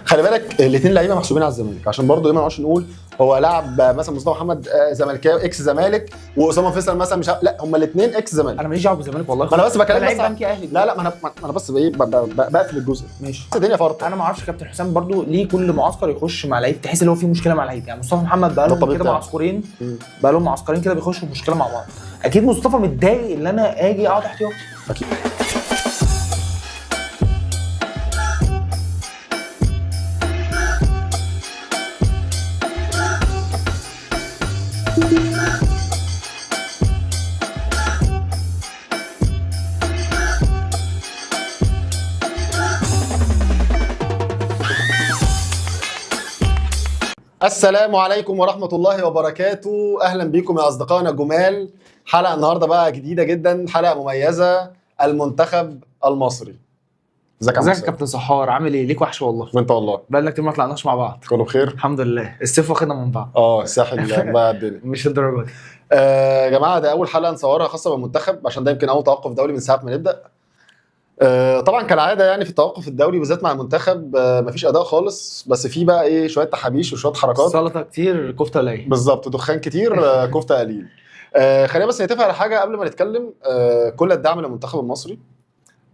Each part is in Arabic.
خلي بالك الاثنين لعيبه محسوبين على الزمالك، عشان برضه ما نقعدش نقول هو لاعب مثلا مصطفى محمد زملكاوي اكس زمالك واسامه فيصل مثلا مش لا، هم الاثنين اكس زمالك. انا ماليش دعوه بالزمالك والله، ما انا بس بكلمك لعيب بنك اهلي. لا ما انا بس ايه بقفل الجزء. ماشي الدنيا فرطه. انا ما اعرفش كابتن حسام برضو ليه كل معسكر يخش مع لعيب تحس ان هو في مشكله مع لعيب. يعني مصطفى محمد بقى لهم كده معسكرين، بقى لهم معسكرين كده بيخشوا مشكله مع بعض. اكيد مصطفى متضايق ان انا اجي اقعد احتياطي. اكيد. السلام عليكم ورحمة الله وبركاته. أهلا بكم يا أصدقائنا الجمال. حلقة النهاردة بقى جديدة جدا، حلقة مميزة، المنتخب المصري. ازيك يا كابتن سحار؟ عامل ايه؟ ليك وحش والله. وانت والله بقالنا كتير ما طلعناش مع بعض. كله بخير الحمد لله. السيف واخدنا من بعض. الساحل بقى الدنيا مش الدرجة دي. يا جماعة ده أول حلقة نصورها خاصة بالمنتخب، عشان ده يمكن أول توقف دولي من ساعة ما نبدأ. طبعا كالعاده يعني في التوقف الدولي بالذات مع المنتخب مفيش اداء خالص، بس في بقى ايه شويه تحابيش وشويه حركات، سلطه كتير كفته قليل. بالظبط، دخان كتير كفته قليل. خلينا بس نتفق على حاجه قبل ما نتكلم. كل الدعم للمنتخب المصري.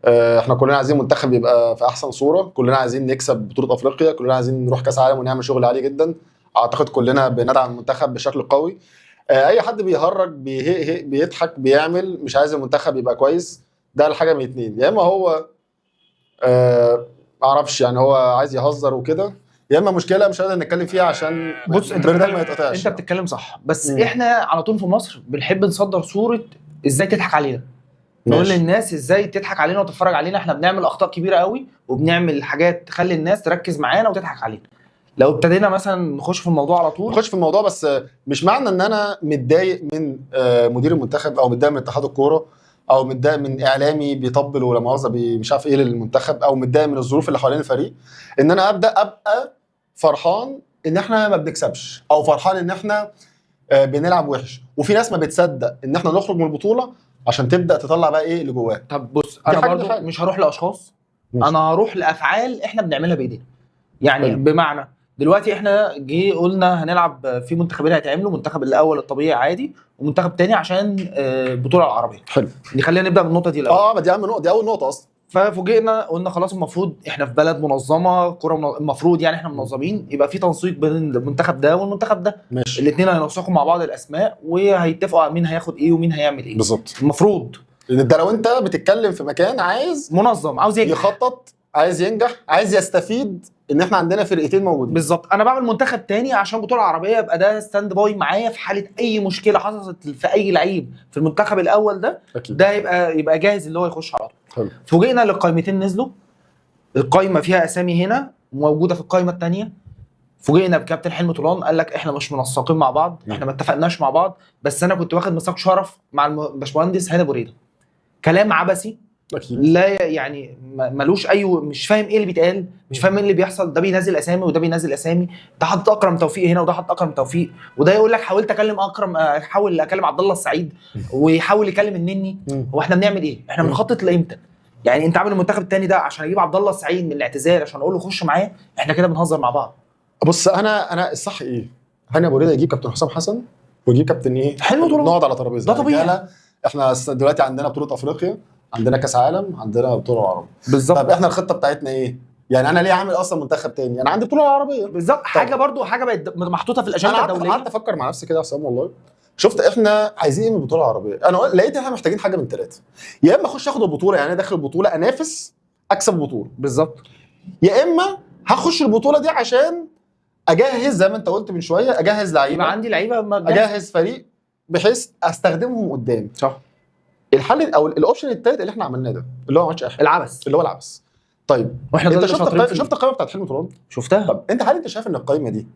احنا كلنا عايزين المنتخب يبقى في احسن صوره، كلنا عايزين نكسب بطوله افريقيا، كلنا عايزين نروح كاس عالم ونعمل شغل عالي جدا. اعتقد كلنا بندعم المنتخب بشكل قوي. اي حد بيهرج بيضحك بيعمل مش عايز المنتخب يبقى كويس، ده الحاجه من اتنين، يا اما هو معرفش يعني هو عايز يهزر وكده، يا اما مشكله مش قادر نتكلم فيها عشان بص انت ما يتقطعش. انت بتتكلم صح، بس احنا على طول في مصر بنحب نصدر صوره ازاي تضحك علينا، نقول للناس ازاي تضحك علينا وتتفرج علينا. احنا بنعمل اخطاء كبيره قوي وبنعمل حاجات تخلي الناس تركز معانا وتضحك علينا. لو ابتدينا مثلا نخش في الموضوع على طول، نخش في الموضوع، بس مش معنى ان انا متضايق من مدير المنتخب او متضايق من اتحاد الكوره او متضايق من اعلامي بيطبل ولا مؤاخذه مش عارف ايه للمنتخب، او متضايق من الظروف اللي حوالين الفريق، ان انا ابقى فرحان ان احنا ما بنكسبش، او فرحان ان احنا بنلعب وحش. وفي ناس ما بتصدق ان احنا نخرج من البطوله عشان تبدا تطلع بقى ايه اللي جواها. طب بص انا برضو مش هروح لاشخاص، انا هروح لافعال احنا بنعملها بايدينا. يعني بمعنى دلوقتي احنا قلنا هنلعب في منتخبين هيتعملوا، منتخب الاول الطبيعي عادي ومنتخب تاني عشان البطوله العربيه. حلو، خلينا نبدا من النقطه دي الاول. ما دي اهم نقطه، دي اول نقطه اصلا. ففوجئنا قلنا خلاص المفروض احنا في بلد منظمه كوره، المفروض يعني احنا منظمين، يبقى في تنسيق بين المنتخب ده والمنتخب ده. ماشي، الاثنين هينسقوا مع بعض الاسماء وهيتفقوا مين هياخد ايه ومين هيعمل ايه بالظبط. المفروض لان ده لو انت بتتكلم في مكان عايز منظم، عاوز يخطط، عايز ينجح، عايز يستفيد ان احنا عندنا فرقتين موجودين. بالظبط. انا بعمل منتخب تاني عشان بطوله عربيه، يبقى ده ستاند باي معايا في حاله اي مشكله حصلت في اي لعيب في المنتخب الاول ده. أكيد. ده يبقى جاهز اللي هو يخش على طول. فوجئنا ان القائمتين نزلوا، القائمه فيها اسامي هنا موجوده في القائمه الثانيه. فوجئنا بكابتن حلمي طولان قال لك احنا مش منسقين مع بعض، احنا ما اتفقناش مع بعض، بس انا كنت واخد ميثاق شرف مع الباشمهندس هاني بريده. كلام عبثي أكيد. لا يعني ملوش اي، مش فاهم ايه اللي بيتقال، مش فاهم ايه اللي بيحصل. ده بينزل اسامي وده بينزل اسامي، ده حاطط اكرم توفيق هنا وده حاطط اكرم توفيق، وده يقول لك حاولت اكلم اكرم، احاول اكلم عبد الله السعيد ويحاول يكلم النني. هو احنا بنعمل ايه؟ احنا بنخطط لامتى؟ يعني انت عامل المنتخب الثاني ده عشان اجيب عبد الله السعيد من الاعتزال عشان اقول له خش معايا؟ احنا كده بنهزر مع بعض. بص انا الصح ايه؟ هاني ابو ريده يجيب كابتن حسام حسن ويجيب كابتن ايه؟ حلو طول نقعد على ترابيزه، ده طبيعي. احنا دلوقتي عندنا بطوله افريقيا، عندنا كاس عالم، عندنا بطوله عربيه. بالظبط. طب احنا الخطه بتاعتنا ايه؟ يعني انا ليه عامل اصلا منتخب تاني؟ انا عندي بطوله عربيه. بالظبط. حاجه برضو حاجه بقت محطوطه في الاجنده الدوليه. انا قعدت افكر مع نفسي كده يا حسام والله، شفت احنا عايزين ايه من البطوله العربيه؟ انا لقيت احنا محتاجين حاجه من ثلاثه، يا اما اخش اخد البطوله، يعني انا داخل البطوله انافس اكسب البطوله. بالظبط. يا اما هخش البطوله دي عشان اجهز زي ما انت قلت من شويه، اجهز لعيبه، يبقى عندي لعيبه، اجهز فريق بحيث استخدمهم قدام. صح. الحل او الاوبشن الثالث اللي احنا عملناه ده اللي هو ما عملش اي حاجه، العبث، اللي هو العبث. طيب واحنا انت شفت القائمه بتاعت حلمي طولان؟ شفتها. طب هل انت شايف ان القائمه دي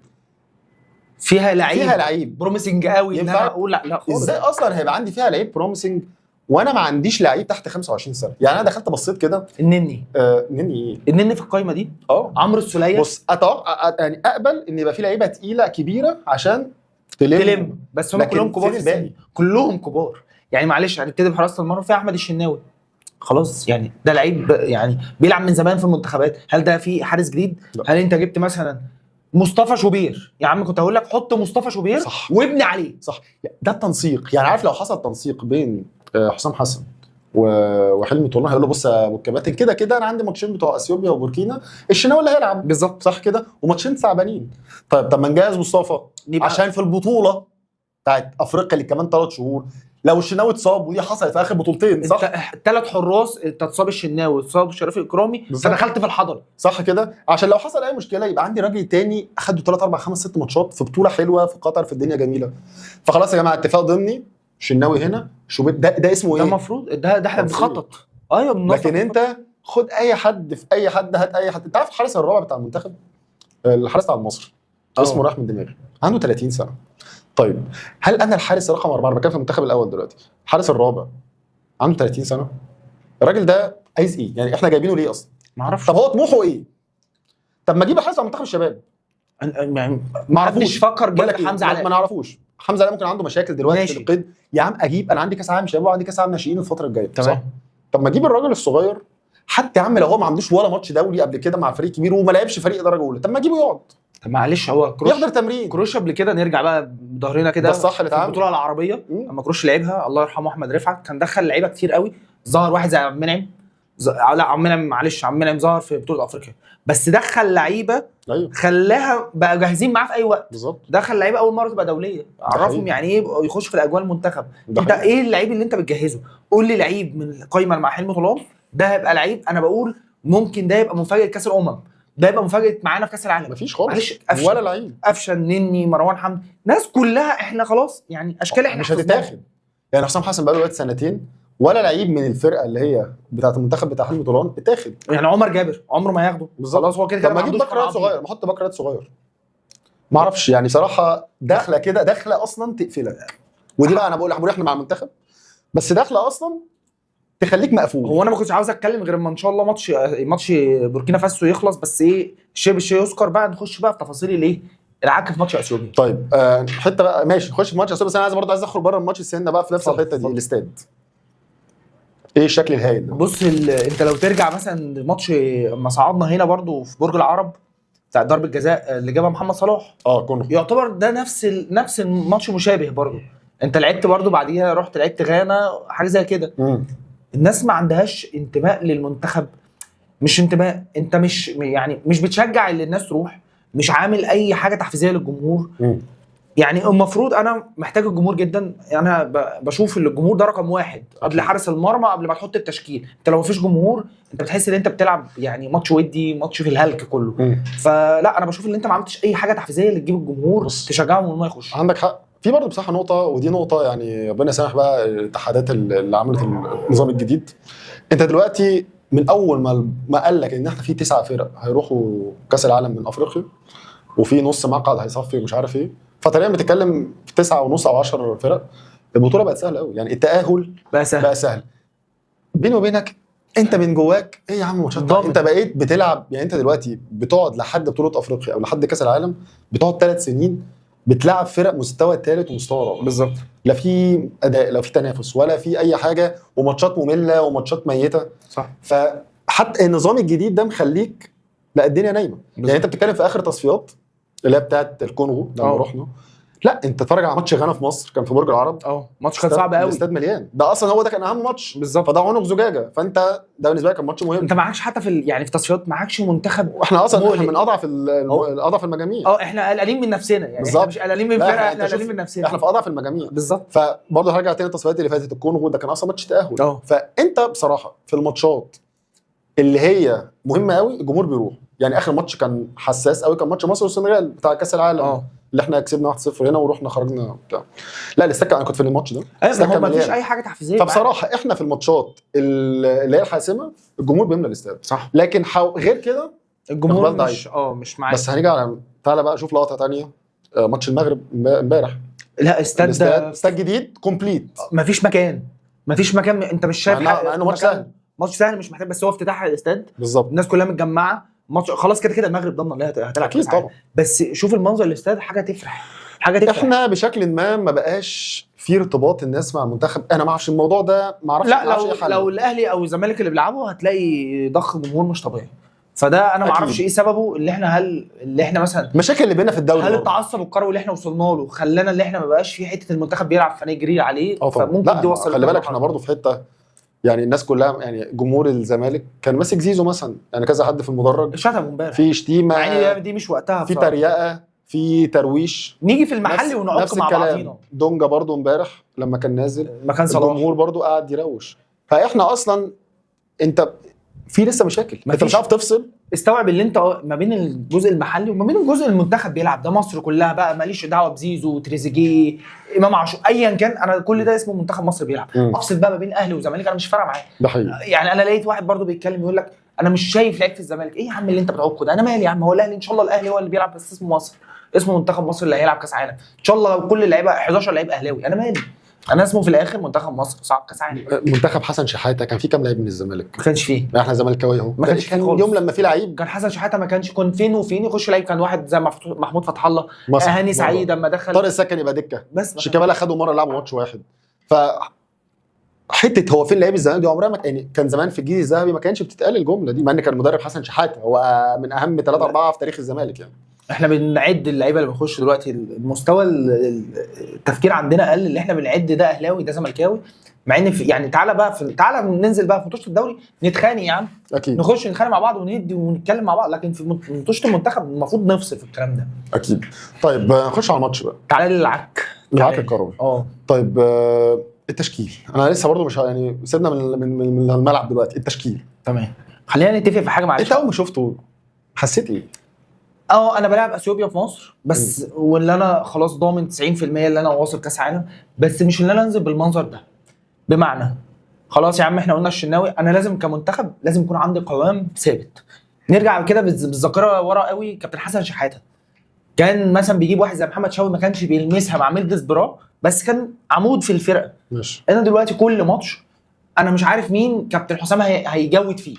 فيها لعيب بروميسنج قوي ان انا اقول لا خالص؟ ازاي اصلا هيبقى عندي فيها لعيب بروميسنج وانا ما عنديش لعيب تحت 25 سنه؟ يعني انا دخلت بصيت كده، النني النني ايه؟ النني في القائمه دي. عمرو السوليه. بص اتوقع يعني اقبل ان يبقى في لعيبه تقيله كبيره عشان تلم، بس هم كلهم كبار في السن، كلهم كبار. يعني معلش هنبتدي بحراسه المرمى في احمد الشناوي خلاص يعني ده لعيب يعني بيلعب من زمان في المنتخبات. هل ده في حارس جديد؟ لا. هل انت جبت مثلا مصطفى شوبير؟ يا عم كنت هقول لك حط مصطفى شوبير صح. وابني عليه. صح، ده التنسيق. يعني عارف لو حصل تنسيق بين حسام حسن وحلمي طولان، هيقول له بص يا ابو الكباتن، كده كده انا عندي ماتشين بتوع اثيوبيا وبوركينا، الشناوي اللي هيلعب بالظبط. صح كده، وماتشين تعبانين. طب ما نجهز مصطفى عشان في البطوله بتاعت افريقيا اللي كمان 3 شهور لو الشناوي اتصاب، ودي حصلت في اخر بطولتين صح. ثلاث حراس، انت اتصاب الشناوي، اتصاب شريف اكرامي، فدخلت في الحضر صح كده، عشان لو حصل اي مشكله يبقى عندي راجل تاني اخد 3 4 5 6 ماتشات في بطوله حلوه في قطر، في الدنيا جميله. فخلاص يا جماعه اتفاق ضمني، شناوي هنا، شوبير ده اسمه ده ايه؟ المفروض ده احنا بنخطط. ايوه بنخطط. لكن انت خد اي حد في اي حد، هات اي حد. انت عارف الحارس الرابع بتاع المنتخب، الحارس بتاع المصري اسمه راح من دماغي، عنده 30 سنه. طيب هل انا الحارس رقم 4، انا بتكلم في المنتخب الاول دلوقتي، الحارس الرابع عنده 30 سنه؟ الراجل ده عايز ايه؟ يعني احنا جايبينه ليه اصلا؟ ما اعرفش. طب هو طموحه ايه؟ طب ما اجيب الحارس بتاع منتخب الشباب، يعني ما اعرفوش. فكر بقول لك جاب حمزه علاء، ما نعرفوش. حمزه علاء ممكن عنده مشاكل دلوقتي ماشي. في القيد. يا عم اجيب، انا عندي كاس عالم شباب وعندي كاس عالم ناشئين الفتره الجايه تمام. صح؟ طب ما اجيب الراجل الصغير، حتى يا عم لو هو ما عندوش ولا ماتش دولي قبل كده مع فريق كبير وما لعبش فريق درجه اولى، طب ما اجيبه يقعد طب معلش، هو كروش يحضر تمرين. كروش قبل كده، نرجع بقى بظهرنا كده، ده الصح اللي في اتعمل. البطوله العربيه اما كروش لعبها الله يرحمه احمد رفعت، كان دخل لعيبه كتير قوي. ظهر واحد زي عبد المنعم، لا عبد المنعم معلش، عبد المنعم ظهر في بطوله افريقيا، بس دخل لعيبه ايوه خلاها بقى جاهزين معاه في اي وقت. بالظبط. دخل لعيبه اول مره تبقى دوليه، عرفهم يعني ايه يخش في الاجواء المنتخب. انت ايه اللعيب اللي انت بتجهزه؟ قول لي لعيب من القايمه مع حلمي طولان ده هيبقى لعيب، انا بقول ممكن ده يبقى مفاجاه كاس الامم، ده يبقى مفاجاه معانا في كاس العالم. مفيش خالص معلش ولا لعيب. قفشه، نني، مروان حمدي، ناس كلها احنا خلاص يعني اشكال احنا مش هتتاخد. يعني حسام حسن بقى له دلوقتي سنتين ولا لعيب من الفرقه اللي هي بتاعه المنتخب بتاع حلمي طولان اتاخد. يعني عمر جابر عمره ما هياخده خلاص، هو كده طب كده ما اجيب بكرات صغير، ما احط بكرات صغير. ما اعرفش يعني صراحه، داخله كده داخله اصلا تقفلك. ودي بقى انا بقول احنا مع المنتخب، بس داخله اصلا تخليك مقفول. هو انا ما كنتش عاوز اتكلم غير اما ان شاء الله ماتش بوركينا فاسو يخلص، بس ايه الشيء بالشيء يذكر بقى، نخش بقى في تفاصيل الايه العك في ماتش اثيوبيا. طيب حته بقى ماشي، نخش في ماتش اثيوبيا، بس انا عايز اخرج بره الماتش السنه بقى في نفس الحته دي. الاستاد ايه الشكل الهائل ده؟ بص انت لو ترجع مثلا ماتش ما صعدنا هنا برضو في برج العرب بتاع ضربه الجزاء اللي جابها محمد صلاح، كنا يعتبر ده نفس الماتش مشابه برضو. انت لعبت برضو بعديها رحت لعبت غانا حاجه زي كده. الناس ما عندهاش انتماء للمنتخب، مش انتماء، انت مش بتشجع اللي الناس تروح، مش عامل اي حاجه تحفيزيه للجمهور. يعني المفروض انا محتاج الجمهور جدا، انا بشوف ان الجمهور ده رقم واحد قبل حارس المرمى، قبل ما تحط التشكيل. انت لو مفيش جمهور انت بتحس ان انت بتلعب يعني ماتش ودي، ماتش في الهلك كله. فلا انا بشوف ان انت ما عملتش اي حاجه تحفيزيه اللي تجيب الجمهور تشجعهم ان هم يخشوا. عندك حق في برضه بصراحه نقطه، ودي نقطه يعني ربنا يسامح بقى الاتحادات اللي عملت النظام الجديد. انت دلوقتي من اول ما قال لك ان احنا في 9 فرق هيروحوا كاس العالم من افريقيا، وفي نص مقعد هيصفي ومش عارف ايه، فتقريبا بتتكلم في 9.5 او 10 فرق. البطوله بقت سهله قوي، يعني التاهل بقى سهل. بيني وبينك انت من جواك ايه يا عم ماتشات، انت بقيت بتلعب. يعني انت دلوقتي بتقعد لحد بطوله افريقيا او لحد كاس العالم، بتقعد 3 سنين بتلعب فرق مستوى ثالث ومستوى رابع بالظبط، لا في اداء لا في تنافس ولا في اي حاجه، وماتشات ممله وماتشات ميته. صح. فحتى النظام الجديد ده مخليك لا الدنيا نايمه. يعني انت بتتكلم في اخر تصفيات اللي هي بتاعت الكونغو لما رحنا، لا انت اتفرج على ماتش غانا في مصر كان في برج العرب. ماتش كان صعب قوي، الاستاد مليان، ده اصلا هو ده كان اهم ماتش بالظبط، فده عنق زجاجه. فانت ده بالنسبه لك كان ماتش مهم. انت معكش حتى في يعني في تصفيات معكش منتخب، واحنا اصلا من اضعف اضعف المجاميع. احنا قلقانين من نفسنا يعني بالزبط. احنا مش قلقانين من فرقه، احنا قلقانين من نفسنا، احنا في اضعف المجاميع بالظبط. فبرضه هرجع تاني التصفيات اللي فاتت، الكونغو ده كان اصلا ماتش تاهل. فانت بصراحه في الماتشات اللي هي مهمه قوي الجمهور بيروح. يعني اخر ماتش كان حساس قوي، كان ماتش مصر والسنغال بتاع كاس العالم اللي احنا كسبنا 1-0 هنا ورحنا خرجنا بتاع. لا الاستاد انا كنت في الماتش ده، ايوه ما فيش اي حاجه تحفيزيه. فبصراحه احنا في الماتشات اللي هي الحاسمه الجمهور بيملى الاستاد صح، لكن غير كده الجمهور مش معايا. بس هنيجي على تعالى بقى شوف لقطه ثانيه، ماتش المغرب امبارح. لا استاد جديد كومبليت، مفيش مكان انت مش شايف مع انه ماتش سهل مش محتاج، بس هو افتتاح الاستاد بالظبط، الناس كلها متجمعه، ماتش خلاص كده المغرب ضامنه اللي هتلعب اكيد طبعا. بس شوف المنظر الاستاد حاجه تفرح. احنا بشكل ما بقاش في ارتباط الناس مع المنتخب. انا ما اعرفش الموضوع ده، ما اعرفش لا إيه حله. لو الاهلي او الزمالك اللي بيلعبوا هتلاقي ضخ جمهور مش طبيعي، فده انا ما أكيد. اعرفش ايه سببه. اللي احنا مثلا المشاكل اللي بينا في الدوري هل برضه. التعصب الكروي اللي احنا وصلنا له خلانا اللي احنا ما بقاش في حته المنتخب بيلعب فنجري عليه، طبعا. فممكن لا دي وصلت خلي بالك احنا برضه في حته، يعني الناس كلها، يعني جمهور الزمالك كان ماسك زيزو مثلا، يعني كذا حد في المدرج شتم امبارح، في شتيمه، مع ان دي مش وقتها في بصراحة. تريقه، في ترويش. نيجي في المحل نفس ونعق مع الكلام. بعضينا. دونجا برضه امبارح لما كان نازل مكان صلاح الجمهور برضه قاعد يروش. فاحنا اصلا انت في لسه مشاكل، انت مش عارف تفصل. استوعب اللي انت ما بين الجزء المحلي وما بين الجزء المنتخب بيلعب، ده مصر كلها بقى، ماليش دعوه بزيزو تريزيجيه امام عاشور ايا كان، انا كل ده اسمه منتخب مصر بيلعب. افصل بقى ما بين اهلي وزمالك، انا مش فارقه معايا. ده حقيقي. يعني انا لقيت واحد برضو بيتكلم يقول لك انا مش شايف لعيب في الزمالك. ايه يا عم اللي انت بتعوقه ده؟ انا مالي يا عم، هو الاهلي ان شاء الله الاهلي هو اللي بيلعب، بس اسمه مصر، اسمه منتخب مصر اللي هيلعب كاس عالم ان شاء الله. كل اللعيبه 11 لعيب اهلاوي، انا مالي، انا اسمه في الاخر منتخب مصر صعد كاس عالم. منتخب حسن شحاته كان فيه كام لعيب من الزمالك؟ ما كانش فيه، احنا زملكاويه اهو، ما كانش فيه كان خالص. يوم لما في لعيب كان حسن شحاته ما كانش، كان فين وفين يخش لعيب، كان واحد زي محمود فتح الله، مثلا هاني سعيد لما دخل، طارق السكن يبقى دكه، بس شيكابالا خدوا مره لعبوا ماتش واحد. ف حته هو فين لعيب الزمالك دي عمرها ما يعني كان زمان في الجيل الذهبي ما كانش بتتقال الجمله دي، مع ان كان المدرب حسن شحاته هو من اهم 3 4 في تاريخ الزمالك يعني. احنا بنعد اللعيبه اللي بنخش دلوقتي، المستوى التفكير عندنا قل، اللي احنا بنعد ده اهلاوي ده زملكاوي، مع ان يعني تعالى ننزل بقى في ماتش الدوري نتخانق يا عم، اكيد نخش نتخانق مع بعض وندي ونتكلم مع بعض، لكن في ماتش المنتخب المفروض نفصل في الكلام ده. اكيد. طيب نخش على الماتش بقى. تعالى للعك الكروي. اه طيب التشكيل، انا لسه برضو مش يعني سيبنا من الملعب دلوقتي. التشكيل تمام، خلينا نتفق في حاجه معلش. انت اول ما شفته حسيت ايه؟ انا بلعب اثيوبيا في مصر بس، واللي انا خلاص ضامن 90% اللي انا واصل كاس عالم، بس مش اللي انا انزل بالمنظر ده. بمعنى خلاص يا عم احنا قلنا الشناوي، انا لازم كمنتخب لازم يكون عندي قوام ثابت. نرجع كده بالذاكره ورا قوي، كابتن حسن شحاته كان مثلا بيجيب واحد زي محمد شوقي ما كانش بيلمسها مع ميلدس برا، بس كان عمود في الفرقه. ماشي. انا دلوقتي كل ماتش انا مش عارف مين كابتن حسام هيجود فيه،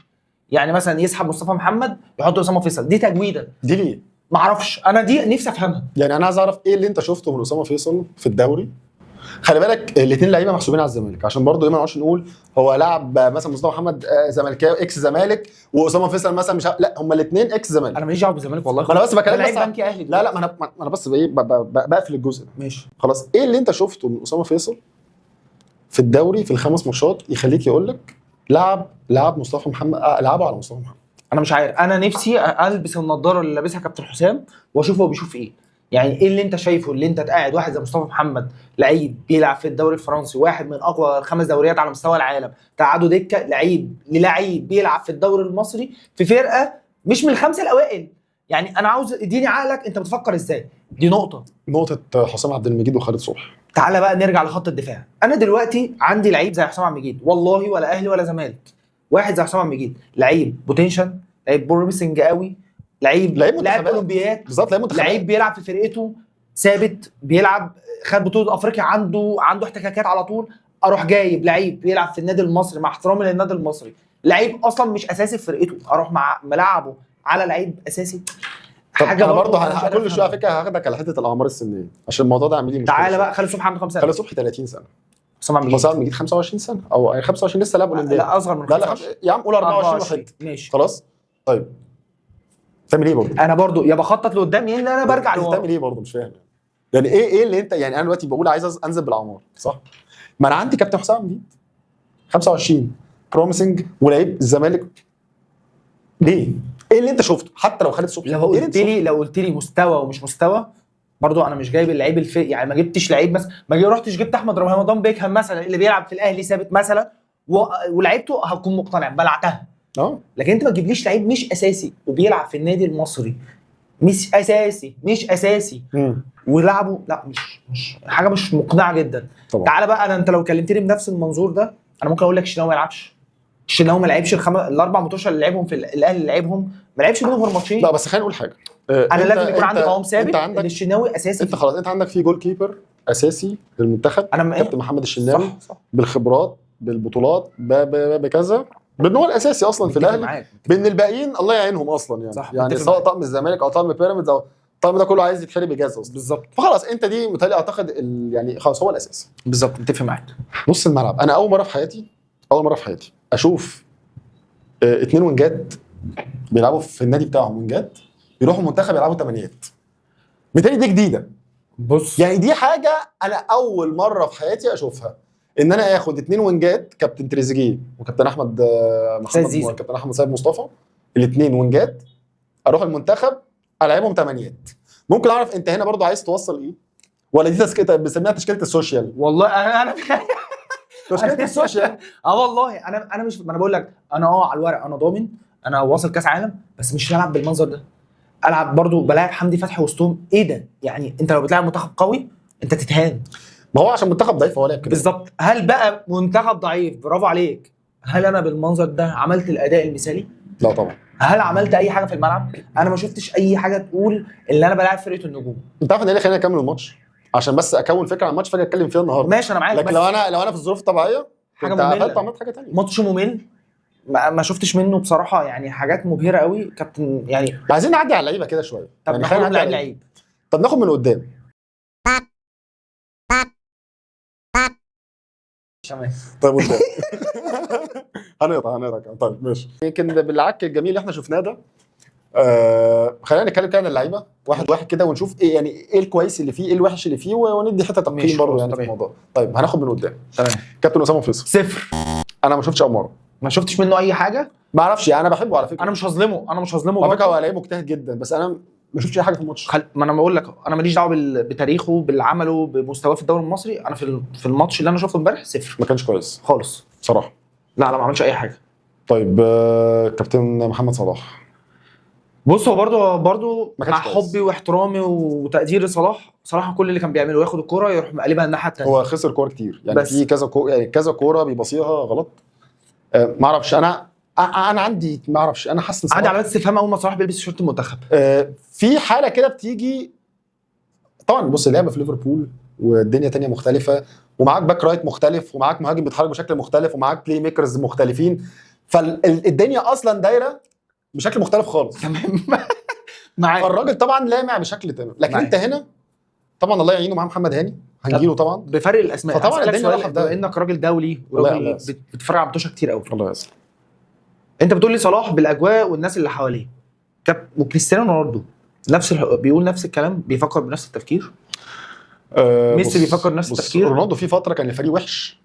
يعني مثلا يسحب مصطفى محمد يحط اسامه فيصل، دي تجويده دي ليه؟ ما اعرفش، انا دي نفسي افهمها. يعني انا عايز اعرف ايه اللي انت شفته من اسامه فيصل في الدوري. خلي بالك الاثنين لعيبه محسوبين على الزمالك، عشان برضه ما نقعدش نقول هو لاعب مثلا مصطفى محمد زملكاوي اكس زمالك واسامه فيصل مثلا مش لا، هم الاثنين اكس زمالك. انا ماليش دعوه بالزمالك والله، ما انا بس بكلم لعيب بنكي اهلي. لا ما انا بس ايه بقفل الجزء ده. ماشي خلاص، ايه اللي انت شفته من اسامه فيصل في الدوري في الخمس ماتشات يخليك يقول لك لعب مصطفى محمد لعبه على مصطفى محمد؟ انا مش عارف، انا نفسي البس النضاره اللي لابسها كابتن حسام واشوف هو بيشوف ايه. يعني ايه اللي انت شايفه، اللي انت قاعد واحد زي مصطفى محمد لعيب بيلعب في الدوري الفرنسي، واحد من اقوى 5 دوريات على مستوى العالم، تقعده دكه للعيب بيلعب في الدوري المصري في فرقه مش من ال5 الاوائل. يعني انا عاوز اديني عقلك انت بتفكر ازاي، دي نقطه حسام عبد المجيد وخالد صبحي. تعالى بقى نرجع لخط الدفاع. انا دلوقتي عندي لعيب زي حسام عبد المجيد، والله ولا اهلي ولا زمالك، واحد زي حسام عبد المجيد لعيب بوتنشال، لعيب بروميسنج قوي، لعيب اولمبيات بالظبط، لعيب بيلعب في فرقته ثابت، بيلعب خد بطوله افريقيا، عنده احتكاكات على طول. اروح جايب لعيب بيلعب في النادي المصري، مع احترامي للنادي المصري، لعيب اصلا مش اساسي في فرقته، اروح مع ملعبه على لعيب اساسي. حاجه برضه كل شويه على فكره هاخدك على حته الاعمار السنيه عشان الموضوع ده عامل لي مشكله. تعالى بقى خالد صبحي عنده 5 سنه، خالد صبحي 30 سنه، حسام عبد المجيد 25 سنه او 25 لسه لاعب اولمبياد. لا اصغر من 25. لا يا عم قول 24 واحد ماشي خلاص. طيب تعمل ايه برضه؟ انا برضه يا بخطط لقدام يا انا برجع لورا. تعمل ايه برضه؟ مش فاهم يعني ايه اللي انت، يعني انا دلوقتي بقول عايز انزل بالاعمار صح؟ ما انا عندي كابتن حسام عبد 25 بروميسنج ولعيب الزمالك. ليه؟ ايه اللي انت شفته حتى لو خالد صبحي؟ لو قلت لي مستوى ومش مستوى، برضو انا مش جايب اللعيب يعني ما جبتش لعيب مثلا، ما رحتش جبت احمد رمضان بيكهام مثلا اللي بيلعب في الاهلي ثابت مثلا ولعيبته هكون مقتنع بلعتها. لكن انت ما تجيبليش لعيب مش اساسي وبيلعب في النادي المصري مش اساسي ولعبه، لا مش حاجه مش مقنعه جدا طبعا. تعالى بقى انت لو كلمتني بنفس المنظور ده انا ممكن اقول لك الشناوي ما يلعبش. الشناوي ما لعبش الاربع ماتشات اللي لعبهم في الاهلي اللي لعبهم ما لعبش منهم غير ماتشين. لا بس خلينا نقول حاجه، انا لازم يكون عندي قوام ثابت ان الشناوي اساسي. انت خلاص انت عندك في جول كيبر اساسي للمنتخب كابتن محمد الشناوي صح. بالخبرات بالبطولات بكذا، بان هو الاساسي اصلا في الاهلي، بان الباقيين الله يعينهم اصلا يعني صح. يعني سواء طقم الزمالك او طقم بيراميدز او الطقم ده كله عايز يتحرق بجاز اصلا. بالظبط فخلاص انت دي متهيألي اعتقد يعني خلاص هو الاساس. بالظبط، متفق معاك. نص الملعب، انا اول مره في حياتي اشوف اتنين وينجات بيلعبوا في النادي بتاعهم وينجات يروحوا منتخب يلعبوا تمانيات. بالتالي دي جديده، بص يعني دي حاجه انا اول مره في حياتي اشوفها، ان انا اخد اتنين وينجات، كابتن تريزيجيه وكابتن احمد سيد زيزو. محمد كابتن احمد سيد مصطفى، الاثنين وينجات، اروح المنتخب العبهم تمانيات. ممكن اعرف انت هنا برضو عايز توصل ايه؟ ولا دي تسكيله بنسميها تشكيله السوشيال؟ والله انا تشكيله السوشيال. والله انا مش، ما انا بقول لك انا على الورق انا ضامن انا واصل كاس عالم، بس مش هلعب بالمنظر ده. العب برضو بلاعب حمدي فتحي وسطهم، ايه ده؟ يعني انت لو بتلعب منتخب قوي انت تتهان. ما هو عشان منتخب ضعيف هو لعب كده بالظبط. هل بقى منتخب ضعيف برافو عليك، هل انا بالمنظر ده عملت الاداء المثالي؟ لا طبعا. هل عملت اي حاجه في الملعب؟ انا ما شفتش اي حاجه تقول اللي انا بلاعب فرقه النجوم. انت عارف ان ايه اللي خليني اكمل الماتش؟ عشان بس اكون فكره عن الماتش فاجي اتكلم فيها النهارده. ماشي انا معاك، لكن بس لو انا في الظروف الطبيعيه حاجه كنت قفلت ممله، وعملت حاجه ثانيه. ماتش ممل، ما شفتش منه بصراحه يعني حاجات مبهره قوي كابتن يعني. عايزين نعدي على اللعيبه كده شويه. طب يعني ناخد خلينا نعدي لعيب على لعيب. طب ناخد من قدام. تمام. طيب قدام. هنقطع. طيب ماشي. يمكن بالعك الجميل اللي احنا شفناه ده، خلينا نتكلم كده عن اللعيبه واحد واحد كده ونشوف ايه يعني ايه الكويس اللي فيه ايه الوحش اللي فيه وندي حته تقييم ماشي، برضه خلاص، يعني في تمام. الموضوع. طيب هناخد من قدام. تمام. كابتن اسامه فيصل، صفر. انا ما شفتش اماره، ما شفتش منه اي حاجه. ما اعرفش يعني انا بحبه على فكره. انا مش هظلمه على برضه. فكره هو لعيب مجتهد جدا، بس انا ما شفتش اي حاجه في الماتش. ما انا بقول لك انا ماليش دعوه بتاريخه بعمله بمستواه في الدوري المصري. انا في الماتش اللي انا شفته امبارح صفر ما كانش كويس خالص بصراحه. لا ما عملش اي حاجه. طيب كابتن محمد صلاح، بص هو برضه ما مع كانش كويس. حبي واحترامي وتقديري صلاح كل اللي كان بيعمله ياخد الكرة يروح مقلبها الناحيه الثانيه. هو خسر كور كتير يعني، بس. في كذا كوره بيبصيها غلط. ما اعرفش انا عندي ما اعرفش انا حاسس عندي علامات استفهام اول ما صلاح بيلبس تيشيرت المنتخب. في حاله كده بتيجي. طبعا بص اللعبه في ليفربول والدنيا تانية مختلفه، ومعاك باك رايت مختلف، ومعاك مهاجم بيتحرك بشكل مختلف، ومعاك بلاي ميكرز مختلفين، فالدنيا اصلا دايره بشكل مختلف خالص. تمام. معاك. فالراجل طبعا لامع بشكل تمام، لكن معاك. انت هنا طبعا الله يعينه معاه محمد هاني، هنجيله طبعا بفرق الاسماء. فطبعا هسألك الدنيا رايحة سؤال، في داهية. بما انك راجل دولي الله وراجل يسلمك. بتتفرج على ماتشات كتير قوي، الله يسلمك. انت بتقول لي صلاح بالاجواء والناس اللي حواليه، وكريستيانو رونالدو بيقول نفس الكلام، بيفكر بنفس التفكير. ميسي بيفكر نفس التفكير. رونالدو في فتره كان الفريق وحش،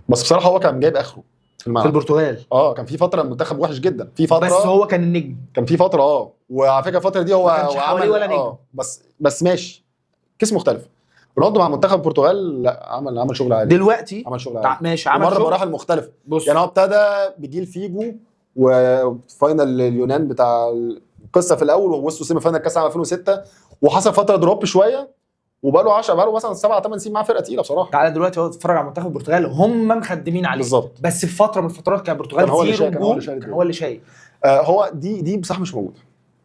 بس بصراحه هو كان جايب اخره في الملعب. في البرتغال كان في فتره المنتخب وحش جدا، في فتره بس هو كان النجم. كان في فتره وعلى فكره الفتره دي هو ما كانش حواليه ولا نجم. بس ماشي، كيس مختلف. رونالدو مع منتخب البرتغال لا عمل شغل عالي دلوقتي عمل شغل عالي ماشي، عمل مره شغل مراحل مختلفه. بص يعني هو ابتدى بجيل فيجو وفاينل اليونان بتاع القصه في الاول، ووصلوا سيمي فاينل كاس العالم 2006، وحصل فتره دروب شويه، بقاله مثلا 7-8 سنين مع فرقه تقيله بصراحه. تعالى دلوقتي هو تتفرج على منتخب البرتغال هم مخدمين عليه بالظبط. بس في فتره من الفترات كان البرتغال كان هو اللي زيرو شايل- كان نجوم، شايل كان هو اللي شايل. هو دي بصراحه مش موجوده.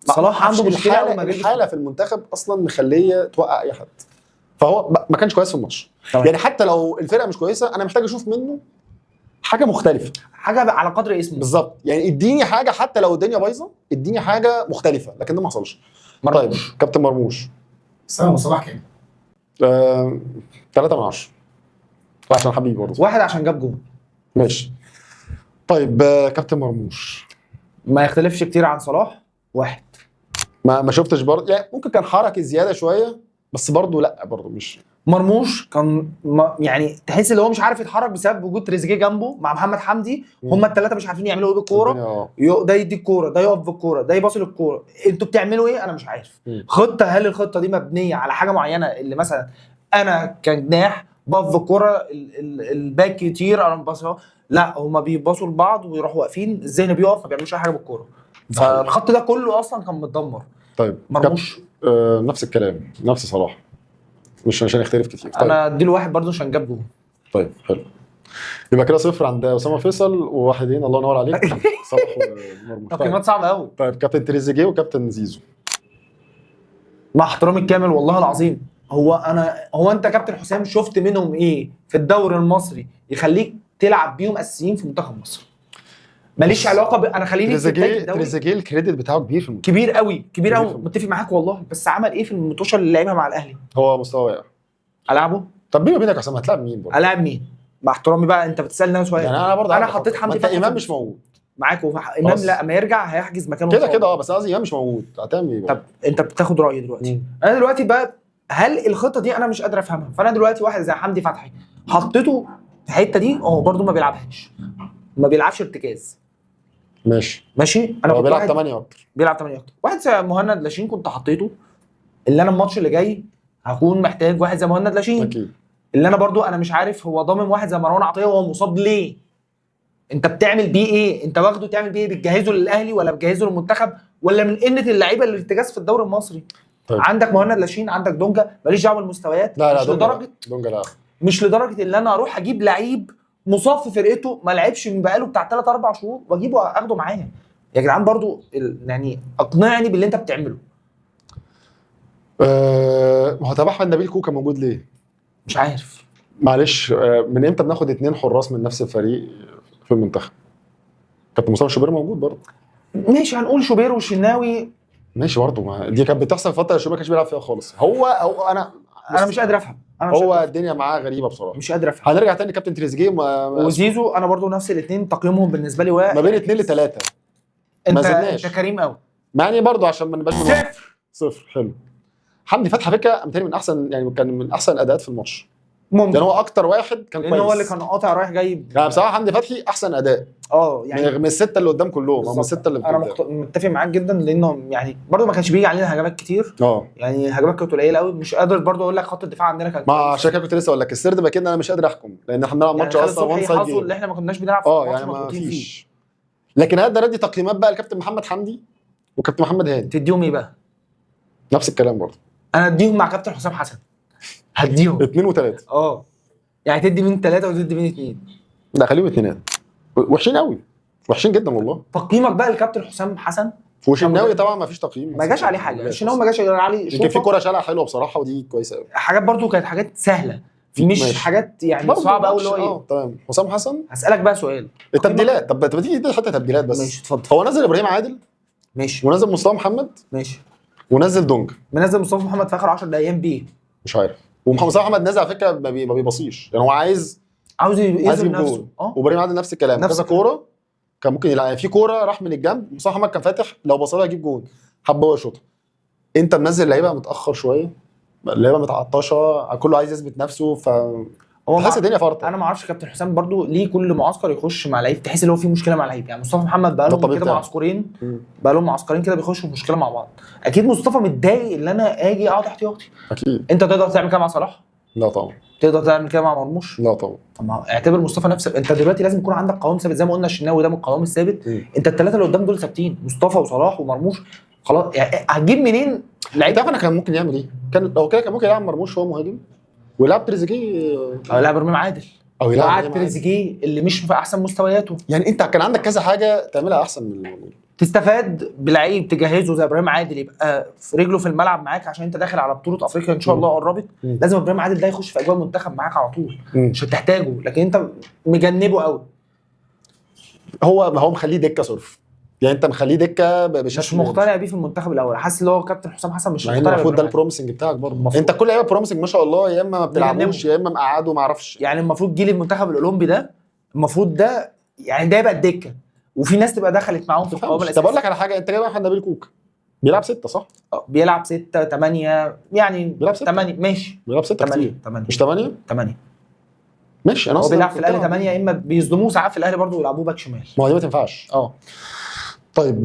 صلاح عنده مشكله أول ما بيلبس- الحاله في المنتخب اصلا مخليه توقع اي حد، فهو ما كانش كويس في الماتش. تمام. يعني حتى لو الفرقه مش كويسه انا محتاج اشوف منه حاجه مختلفه. حاجه على قدر اسمه بالظبط، يعني اديني حاجه حتى لو الدنيا بايظه، اديني حاجه مختلفه، لكن ده ما حصلش. طيب كابتن مرموش، سلام صلاح كام؟ 3 من 10 عشان حبيبي برضه. واحد عشان جاب جون. ماشي. طيب كابتن مرموش ما يختلفش كتير عن صلاح. واحد. ما شفتش برضه، يعني ممكن كان حركه زياده شويه، بس برضه لا برضه مش. مرموش كان يعني تحس ان هو مش عارف يتحرك بسبب وجود تريزيجيه جنبه مع محمد حمدي. هم الثلاثه مش عارفين يعملوا ايه بالكوره. ده يدي الكوره، ده يقف بالكوره، ده يباصي للكوره. انتوا بتعملوا ايه؟ انا مش عارف. خطه، هل الخطه دي مبنيه على حاجه معينه؟ اللي مثلا انا كجناح بقف بالكوره، الباك يطير انا بباصها. لا هم بيباصوا لبعض ويروحوا واقفين، الذهن بيقف ما بيعملوش اي حاجه بالكوره. فالخط ده كله اصلا كان متدمر. طيب مرموش نفس الكلام، نفس صلاح، مش هنختلف كتير. طيب. انا اديله واحد برضه عشان جاب جون. طيب حلو، يبقى كده 0 عند اسامه فيصل وواحدين. الله ينور عليك. صلاح ومرموش. تقييمات صعبه قوي. طيب كابتن تريزيجيه وكابتن زيزو، مع احترامي الكامل والله العظيم، هو انت كابتن حسام شفت منهم ايه في الدوري المصري يخليك تلعب بيهم اساسيين في منتخب مصر؟ ماليش علاقه انا خليني في بدايه الدوري. تريزيجيه الكريدت بتاعه كبير في المنتخب. كبير قوي كبير قوي، في متفق معاك والله. بس عمل ايه في الماتشات اللي لعبها مع الاهلي؟ هو مستوى واقع. العبه. طب بيني وبينك يا حسام هتلاعب مين برضه؟ العب مين؟ مع احترامي بقى، انت بتسالني انا سؤال. يعني انا برضه انا حطيت حمدي فتحي. امام مش موجود معاك امام، لا اما يرجع هيحجز مكانه كده كده. بس قصدي امام مش موجود، هتعمل ايه؟ طب انت بتاخد رايي دلوقتي. انا دلوقتي بقى هل الخطه دي انا مش قادر افهمها؟ فانا دلوقتي واحد زي حمدي فتحي حطيته في الحته دي، هو برضه ما بيلعبهاش، ما بيلعبش ارتكاز. ماشي انا هو بيلعب 8 اكتر. بيلعب 8 اكتر. واحد زي مهند لاشين كنت حطيته، اللي انا الماتش اللي جاي هكون محتاج واحد زي مهند لاشين اكيد. اللي انا برضو انا مش عارف هو ضامن واحد زي مروان عطيه وهو مصاب ليه. انت بتعمل بيه ايه؟ انت واخده تعمل بيه ايه؟ بتجهزه للاهلي ولا بتجهزه للمنتخب ولا من قله اللعيبه اللي ارتكاز في الدوري المصري؟ طيب. عندك مهند لاشين، عندك دونجا، ماليش دعوه بالمستويات. لا مش لدرجه دونجا لا، مش لدرجه ان انا اروح اجيب لعيب مصاب في فرقته ما لعبش من بقاله بتاع 3 4 شهور واجيبه اخده معايا. يا جدعان برضو يعني اقنعني باللي انت بتعمله. ما هو طب احمد نبيل كوكا موجود ليه؟ مش عارف. معلش، من امتى بناخد 2 حراس من نفس الفريق في المنتخب؟ كابتن مصطفى شوبير موجود برضه. ماشي، هنقول شوبير والشناوي ماشي برضه، دي كانت بتحصل فتره شوبير ما كانش بيلعب فيها خالص. هو انا مش قادر افهم. هو الدنيا معاه غريبه بصراحه، مش قادر افهم. هنرجع تاني كابتن تريزيجيه وزيزو. انا برضو نفس الاثنين تقييمهم بالنسبه لي ما بين 2 ل3. انت كريم قوي يعني برضه عشان ما نبقاش 0. حلو. حمدي فتحي فكره امتاني من احسن، يعني كان من احسن الاداءات في الماتش. ممكن كان هو اكتر واحد كان كويس، هو اللي كان قاطع رايح جاي. يعني بصراحه حمدي فتحي احسن اداء يعني من السته اللي قدام كلهم، من السته اللي انا متفق معاك جدا، لانه يعني برضو ما كانش بيجي علينا هجمات كتير. يعني هجمات كانت قليله قوي. مش قادر برضو اقول لك خط الدفاع عندنا كان ما عشان كده كنت لسه اقول لك السرد بقى كده انا مش قادر احكم، لان احنا بنلعب ماتش يعني اصلا وان سايد حظه اللي احنا ما كناش بنلعب في يعني ما فيش. لكن اقدر ادي تقييمات بقى لكابتن محمد حمدي وكابتن محمد هاني. تديهم ايه بقى؟ نفس الكلام برضه. انا اديهم مع كابتن حسام حسن، هديهم 2 و3. يعني تدي من 3 وتدي من 2. لا خليهم 2. وحشين قوي، وحشين جدا والله. تقييمك بقى لكابتن حسام حسن وشناوي طبعا ما فيش تقييم، ما جاش عليه حاجه. الشناوي ما جاش عليه. يمكن في كوره شالها حلوه بصراحه ودي كويسه قوي. حاجات برضو كانت حاجات سهله، مش ماشي. حاجات يعني صعبه قوي اللي هو تمام. حسام حسن هسالك بقى سؤال. التبديلات. طب تيجي حته تبديلات بس. ماشي اتفضل. هو نزل ابراهيم عادل، ماشي، ونزل مصطفى محمد، ماشي، ونزل دونج. منزل مصطفى محمد في اخر 10 ايام بيه، مش عارف. ومصطفى محمد نازل على فكره ما بيبصيش، يعني هو عايز يثبت نفسه. وابراهيم عادل نفس الكلام، كذا كوره كان ممكن يلعب. في كوره راح من الجنب مصطفى محمد كان فاتح، لو بصلها يجيب جول، حب هو يشوطها. انت منزل لعيبه متاخر شويه، اللعيبه متعطشه، كله عايز يثبت نفسه، هو حاسس الدنيا فرطه. انا ما اعرفش كابتن حسام برضو ليه كل معسكر يخش مع لعيب تحس ان هو في مشكله مع لعيب. يعني مصطفى محمد بقى لهم كده معسكرين، كده بيخشوا في مشكله مع بعض. اكيد مصطفى متضايق ان انا اجي اقعد احتياطي. اكيد. انت تقدر تعمل كده مع صلاح؟ لا طبعا. تقدر تعمل كده مع مرموش؟ لا طبعا. طب ما اعتبر مصطفى نفسك. انت دلوقتي لازم يكون عندك قوام ثابت، زي ما قلنا الشناوي ده من القوام الثابت. انت ال3 اللي قدام دول ثابتين، مصطفى وصلاح ومرموش. خلاص يعني هتجيب منين لعيب؟ انا كان ممكن يعمل ايه؟ لو كده كان ممكن يلعب مرموش هو مهاجم ويلعب تريزيجيه، او يلعب ابراهيم عادل، او يلعب تريزيجيه اللي مش في احسن مستوياته. يعني انت كان عندك كذا حاجه تعملها احسن من الموجود. تستفاد بلعيب تجهزه زي ابراهيم عادل، يبقى في رجله في الملعب معاك عشان انت داخل على بطوله افريقيا ان شاء الله قربت. لازم ابراهيم عادل ده يخش في اجواء المنتخب معاك على طول عشان تحتاجه. لكن انت مجنبه قوي. هو مخليه دكه صرف، يعني انت مخليه دكه مش مقتنع بيه في المنتخب الاول. حاسس ان هو كابتن حسام حسن مش مقتنع. المفروض ده البروميسنج بتاعك برضه. انت كل لعيبه بروميسنج ما شاء الله، يا اما ما بتلعبوش يا اما مقعده ما اعرفش. يعني المفروض جيل المنتخب الاولمبي ده المفروض ده يعني ده يبقى الدكه، وفي ناس تبقى دخلت معاهم في القوام الاساسي. طب اقول لك على حاجه، انت جايب احمد نبيل كوكا بيلعب 6 صح؟ بيلعب 6 8 يعني بيلعب 8 ماشي. بيلعب 6 8 مش 8 ماشي. هو بيلعب في الاهلي 8، يا اما بيصدموه ساعات في الاهلي برضه ويلعبوه باك شمال. ما هو دي ما تنفعش. طيب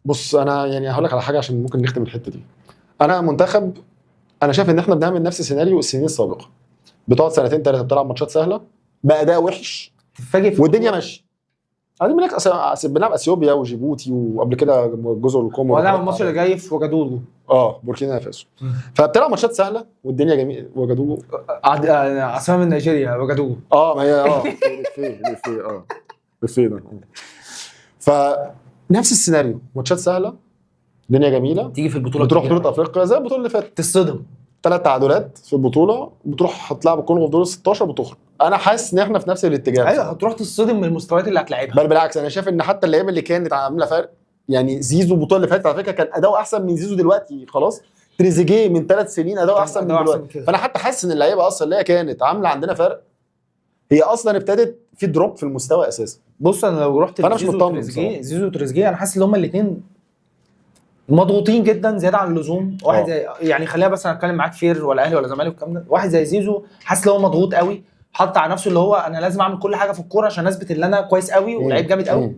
بص انا يعني هقول لك على حاجه عشان ممكن نختم الحته دي. انا منتخب، انا شايف ان احنا بنعمل نفس السيناريو السنين السابقه، بتقعد 2 3 بتلعب ماتشات سهله باداء وحش تتفاجئ والدنيا ماشيه. قاعدين بنلعب بنلعب اثيوبيا وجيبوتي وقبل كده جزر القمر، ولا الماتش اللي جاي في وجدوجو بوركينا فاسو. فبتلعب ماتشات سهله والدنيا جميله. وجدوجو عاصمه من نيجيريا وجدوجو. ما هي فين فنفس السيناريو، ماتشات سهله الدنيا جميله، تيجي في البطوله بتروح بطوله افريقيا زي البطوله اللي فاتت تصدم. 3 تعادلات في البطوله، بتروح هتلعب الكونغو في دور ال 16 بتخرج. انا حاسس ان احنا في نفس الاتجاه. ايوه هتروح تصطدم من المستويات اللي هتلاعبها. بل بالعكس انا شايف ان حتى اللعيبه اللي كانت عامله فرق، يعني زيزو البطوله اللي فاتت على فكره كان اداؤه احسن من زيزو دلوقتي خلاص. تريزيجيه من 3 سنين اداؤه احسن من دلوقتي. فانا حتى حاسس ان اللعيبه اصلا اللي هي كانت عامله عندنا فرق هي اصلا ابتدت في دروب في المستوى اساسا. بص انا لو رحت فأنا مش مطمن زيزو وتريزيجيه انا حاسس ان هما الاثنين مضغوطين جدا زياده عن اللزوم. واحد زي يعني خلينا بس اتكلم معاك فير ولا اهلي ولا زمالك والكلام ده. واحد زي زيزو حاسس ان هو مضغوط قوي، حط على نفسه اللي هو انا لازم اعمل كل حاجه في الكوره عشان اثبت ان انا كويس قوي ولعيب جامد قوي.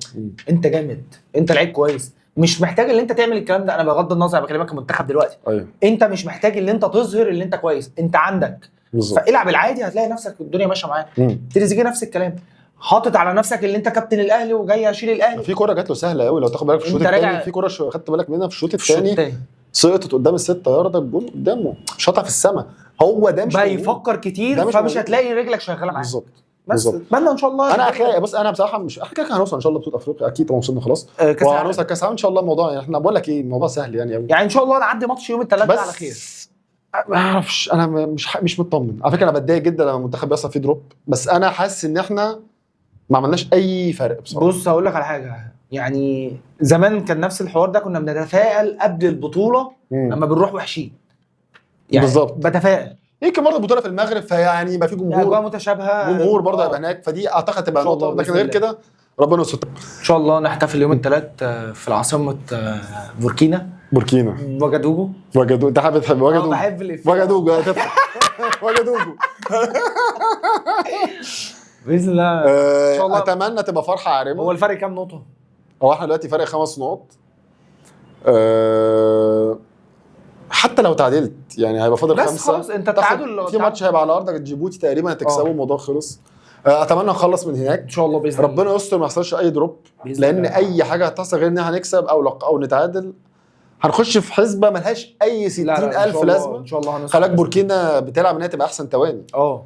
انت جامد، انت لعيب كويس، مش محتاج ان انت تعمل الكلام ده. انا بغض النظر انا بكلمك كمنتخب دلوقتي. ايوه انت مش محتاج ان انت تظهر ان انت كويس، انت عندك بالظبط. فالعب العادي هتلاقي نفسك الدنيا ماشيه معاك. تريزيجيه نفس الكلام، حاطط على نفسك اللي انت كابتن الاهلي وجاي اشيل الاهلي. في كوره جات له سهله قوي لو تاخد بالك في الشوط الثاني. في كوره خدت بالك منها في الشوط الثاني سقطت قدام ال6 ياردة الجون قدامه شاطها في السماء. هو ده مش بيفكر كتير فمش هتلاقي رجلك شغاله معاك. بالظبط بس اتمنى ان شاء الله. انا اخي بص انا بصراحه مش احنا كده هنوصل ان شاء الله بطوله افريقيا اكيد طبعا وصلنا خلاص وهنوصل كاس العالم ان شاء الله. الموضوع يعني احنا بقول لك ايه الموضوع سهل يعني قوي يعني ان شاء الله نعدي ماتش يوم الثلاث على خير. ما اعرفش انا مش مطمن على فكره. انا بتضايق جدا لما المنتخب بيحصل فيه دروب بس انا حاسس ان احنا ما عملناش اي فرق بصراحه. بص هقول لك على حاجه، يعني زمان كان نفس الحوار ده كنا بنتفائل قبل البطوله لما بنروح وحشين يعني بالظبط بتفائل. يمكن برضه البطوله في المغرب فيعني يبقى في جمهور متشابهه جمهور برضه هيبقى هناك فدي اعتقد تبقى نقطه لكن غير كده ربنا يستر. ان شاء الله نحتفل يوم الثلاث في العاصمه بوركينا وجدوجو. انت بتحب وجدوجو؟ بحب وجدوجو وجدوجو باذن الله. ان شاء الله اتمنى تبقى فرحه عارمه. هو الفرق كام نقطه؟ هو احنا دلوقتي فرق 5 نقط. حتى لو تعادلت يعني هيبقى فاضل 5 بس خلاص انت التعادل في ماتش هيبقى على ارضك جيبوتي تقريبا هتكسبه الموضوع خلص. اتمنى نخلص من هناك ان شاء الله باذن الله. ربنا يستر ما يحصلش اي دروب لان اي حاجه هتحصل غير ان احنا هنكسب او نتعادل هنخش في حسبه ملهاش اي 60,000 لازمه. ان شاء الله خلاك بوركينا بتلعب ان هي تبقى احسن تواني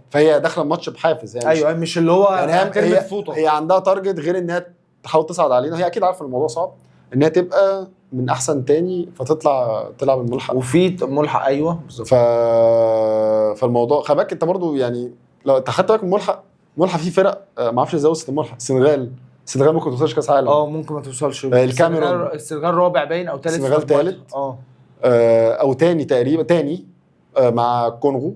فهي داخله الماتش بحافز يعني. ايوه مش اللي هو يعني هي عندها تارجت غير ان هي تحاول تصعد علينا. هي اكيد عارفه الموضوع صعب ان هي تبقى من احسن تاني فتطلع تلعب الملحق وفي ملحق. ايوه بالظبط. فالموضوع خباك انت برضو يعني لو انت خدت بالك من ملحق في فرق ما اعرفش ازاي وصلت الملحق. السنغال ممكن ما توصلش كاس عالم. ممكن ما توصلش. الكاميرون السنغال رابع باين او ثالث. السنغال ثالث او تاني تقريبا تاني مع الكونغو.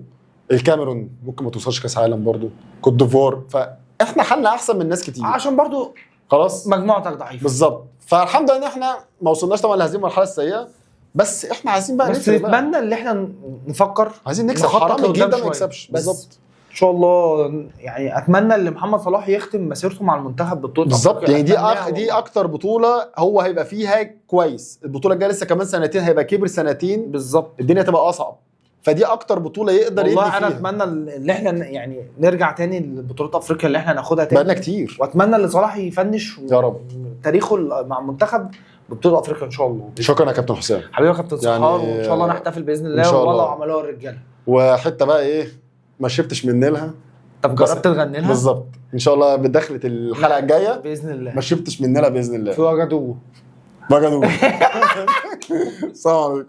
الكاميرون ممكن ما توصلش كاس عالم برضو. كوت ديفوار. فاحنا حالنا احسن من ناس كتير عشان برضو خلاص مجموعتك ضعيفه بالظبط. فالحمد لله ان احنا ما وصلناش طبعا لهذه المرحله السيئه بس احنا عايزين بقى نتمنى ان احنا نفكر عايزين نكسب. حرام الجيل ده ما يكسبش. بالظبط ان شاء الله. يعني اتمنى ان محمد صلاح يختم مسيرته مع المنتخب ببطوله بالظبط. يعني دي اكتر بطوله هو هيبقى فيها كويس. البطوله الجايه لسه كمان سنتين هيبقى كبر سنتين بالظبط الدنيا تبقى اصعب. فدي اكتر بطوله يقدر يدي فيها. والله انا اتمنى ان احنا يعني نرجع تاني لبطولات افريقيا اللي احنا ناخدها تاني بقالنا كتير. واتمنى ان صلاح يفنش يا رب تاريخه مع المنتخب ببطوله افريقيا ان شاء الله. شكرا يا كابتن حسام حبيبي يا كابتن صحار. وان شاء الله نحتفل باذن الله والله عملوها الرجاله. وحته بقى ايه ما شربتش من نيلها. طب جربت تغني لها؟ بالظبط ان شاء الله بدخله الحلقه الجايه باذن الله. ما شربتش من نيلها باذن الله. في وجدوجو السلام عليكم.